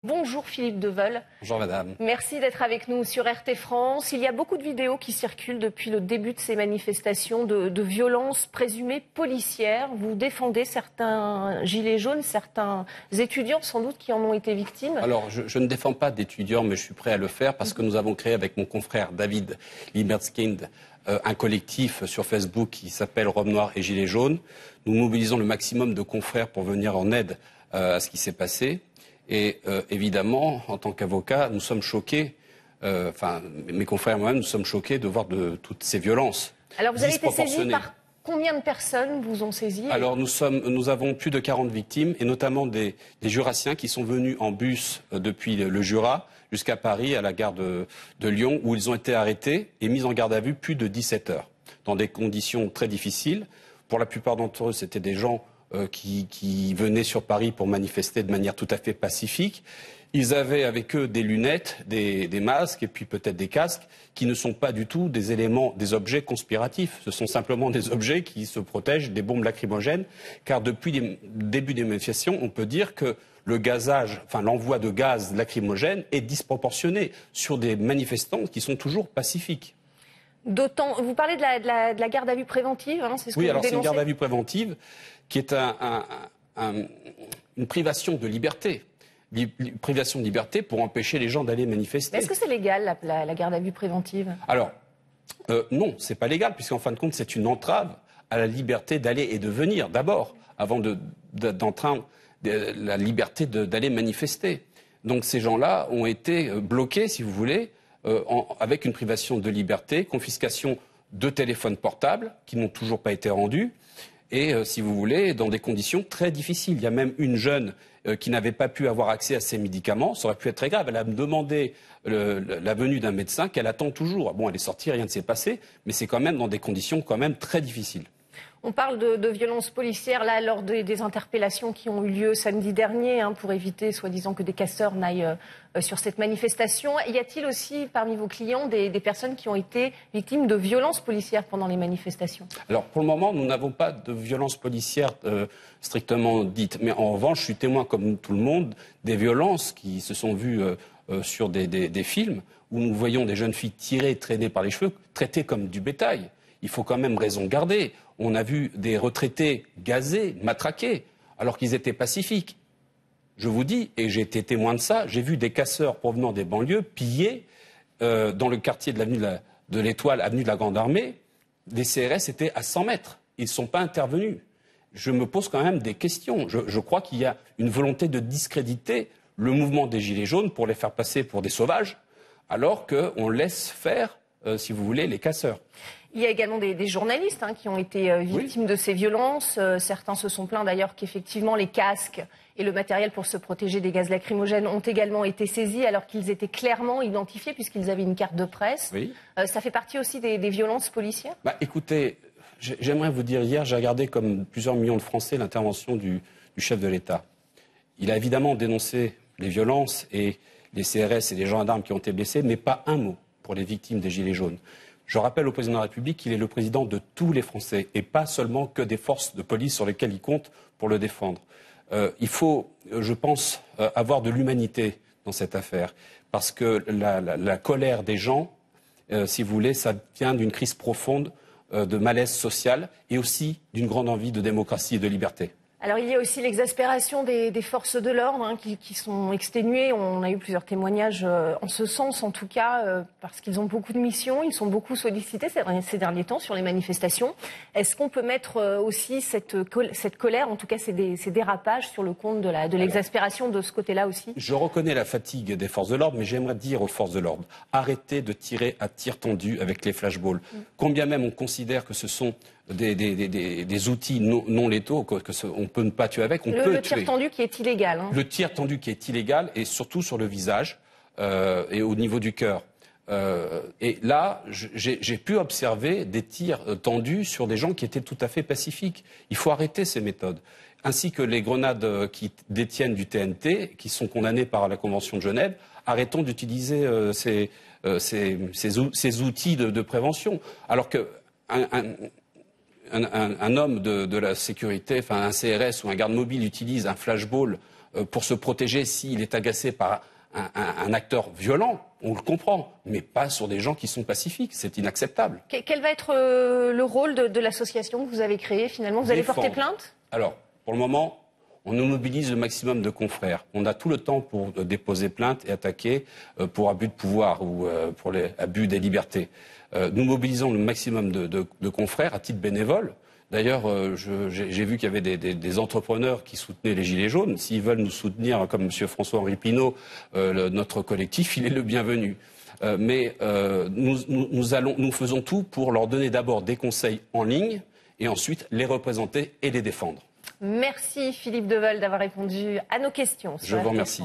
Bonjour Philippe Deveul. Bonjour madame. Merci d'être avec nous sur RT France. Il y a beaucoup de vidéos qui circulent depuis le début de ces manifestations de violences présumées policières. Vous défendez certains gilets jaunes, certains étudiants sans doute qui en ont été victimes. Alors je ne défends pas d'étudiants, mais je suis prêt à le faire parce que nous avons créé avec mon confrère David Libeskind un collectif sur Facebook qui s'appelle Robe Noire et Gilets jaunes. Nous mobilisons le maximum de confrères pour venir en aide à ce qui s'est passé. Et évidemment, en tant qu'avocat, nous sommes choqués, mes confrères et moi-même, nous sommes choqués de voir toutes ces violences. Alors vous avez été saisi par combien de personnes vous ont saisi? Alors nous avons plus de 40 victimes, et notamment des Jurassiens qui sont venus en bus depuis le Jura jusqu'à Paris, à la gare de Lyon, où ils ont été arrêtés et mis en garde à vue plus de 17 heures, dans des conditions très difficiles. Pour la plupart d'entre eux, c'était des gens qui venaient sur Paris pour manifester de manière tout à fait pacifique. Ils avaient avec eux des lunettes, des masques et puis peut-être des casques qui ne sont pas du tout des éléments, des objets conspiratifs. Ce sont simplement des objets qui se protègent des bombes lacrymogènes, car depuis le début des manifestations, on peut dire que le gazage, l'envoi de gaz lacrymogène est disproportionné sur des manifestants qui sont toujours pacifiques. Vous parlez de la garde à vue préventive, hein, c'est ce que vous dénoncez ? Oui, alors c'est une garde à vue préventive qui est une privation de liberté. Privation de liberté pour empêcher les gens d'aller manifester. Est-ce que c'est légal, la garde à vue préventive? Alors, non, c'est pas légal, puisqu'en fin de compte, c'est une entrave à la liberté d'aller et de venir, d'abord, avant d'entraîner la liberté d'aller manifester. Donc ces gens-là ont été bloqués, si vous voulez, avec une privation de liberté, confiscation de téléphones portables qui n'ont toujours pas été rendus, et, si vous voulez, dans des conditions très difficiles. Il y a même une jeune qui n'avait pas pu avoir accès à ces médicaments. Ça aurait pu être très grave. Elle a demandé la venue d'un médecin qu'elle attend toujours. Bon, elle est sortie, rien ne s'est passé, mais c'est quand même dans des conditions quand même très difficiles. On parle de violences policières là lors des interpellations qui ont eu lieu samedi dernier pour éviter, soi-disant, que des casseurs n'aillent sur cette manifestation. Y a-t-il aussi parmi vos clients des personnes qui ont été victimes de violences policières pendant les manifestations? Alors pour le moment, nous n'avons pas de violences policières strictement dites. Mais en revanche, je suis témoin, comme tout le monde, des violences qui se sont vues sur des films où nous voyons des jeunes filles tirées, traînées par les cheveux, traitées comme du bétail. Il faut quand même raison garder. On a vu des retraités gazés, matraqués, alors qu'ils étaient pacifiques. Je vous dis, et j'ai été témoin de ça, j'ai vu des casseurs provenant des banlieues piller dans le quartier de l'avenue de l'Étoile, avenue de la Grande Armée. Les CRS étaient à 100 mètres. Ils ne sont pas intervenus. Je me pose quand même des questions. Je crois qu'il y a une volonté de discréditer le mouvement des Gilets jaunes pour les faire passer pour des sauvages, alors qu'on laisse faire, si vous voulez, les casseurs. Il y a également des journalistes qui ont été victimes de ces violences. Certains se sont plaints d'ailleurs qu'effectivement les casques et le matériel pour se protéger des gaz lacrymogènes ont également été saisis alors qu'ils étaient clairement identifiés puisqu'ils avaient une carte de presse. Oui. Ça fait partie aussi des violences policières? Écoutez, j'aimerais vous dire, hier j'ai regardé comme plusieurs millions de Français l'intervention du chef de l'État. Il a évidemment dénoncé les violences et les CRS et les gendarmes qui ont été blessés, mais pas un mot pour les victimes des Gilets jaunes. Je rappelle au président de la République qu'il est le président de tous les Français et pas seulement que des forces de police sur lesquelles il compte pour le défendre. Il faut, je pense, avoir de l'humanité dans cette affaire parce que la colère des gens, si vous voulez, ça vient d'une crise profonde de malaise social et aussi d'une grande envie de démocratie et de liberté. Alors il y a aussi l'exaspération des forces de l'ordre qui sont exténuées. On a eu plusieurs témoignages en ce sens, en tout cas, parce qu'ils ont beaucoup de missions, ils sont beaucoup sollicités ces derniers temps sur les manifestations. Est-ce qu'on peut mettre aussi cette colère, en tout cas ces dérapages, sur le compte de l'exaspération de ce côté-là aussi? Je reconnais la fatigue des forces de l'ordre, mais j'aimerais dire aux forces de l'ordre, arrêtez de tirer à tir tendu avec les flashballs. Combien même on considère que ce sont des outils non létaux, qu'on peut ne pas tuer avec, on peut tuer. Le tir tendu qui est illégal. Le tir tendu qui est illégal, et surtout sur le visage et au niveau du cœur. Et là, j'ai pu observer des tirs tendus sur des gens qui étaient tout à fait pacifiques. Il faut arrêter ces méthodes. Ainsi que les grenades qui détiennent du TNT, qui sont condamnées par la Convention de Genève. Arrêtons d'utiliser ces outils de prévention. Alors que un homme de la sécurité, un CRS ou un garde mobile utilise un flashball pour se protéger s'il est agacé par un acteur violent, on le comprend, mais pas sur des gens qui sont pacifiques. C'est inacceptable. Quel va être le rôle de l'association que vous avez créée finalement? Vous allez porter plainte? Alors, pour le moment, on nous mobilise le maximum de confrères. On a tout le temps pour déposer plainte et attaquer pour abus de pouvoir ou pour les abus des libertés. Nous mobilisons le maximum de confrères à titre bénévole. D'ailleurs, j'ai vu qu'il y avait des entrepreneurs qui soutenaient les Gilets jaunes. S'ils veulent nous soutenir, comme M. François-Henri Pinault, notre collectif, il est le bienvenu. Mais nous faisons tout pour leur donner d'abord des conseils en ligne et ensuite les représenter et les défendre. Merci Philippe Deveul d'avoir répondu à nos questions. Je vous remercie.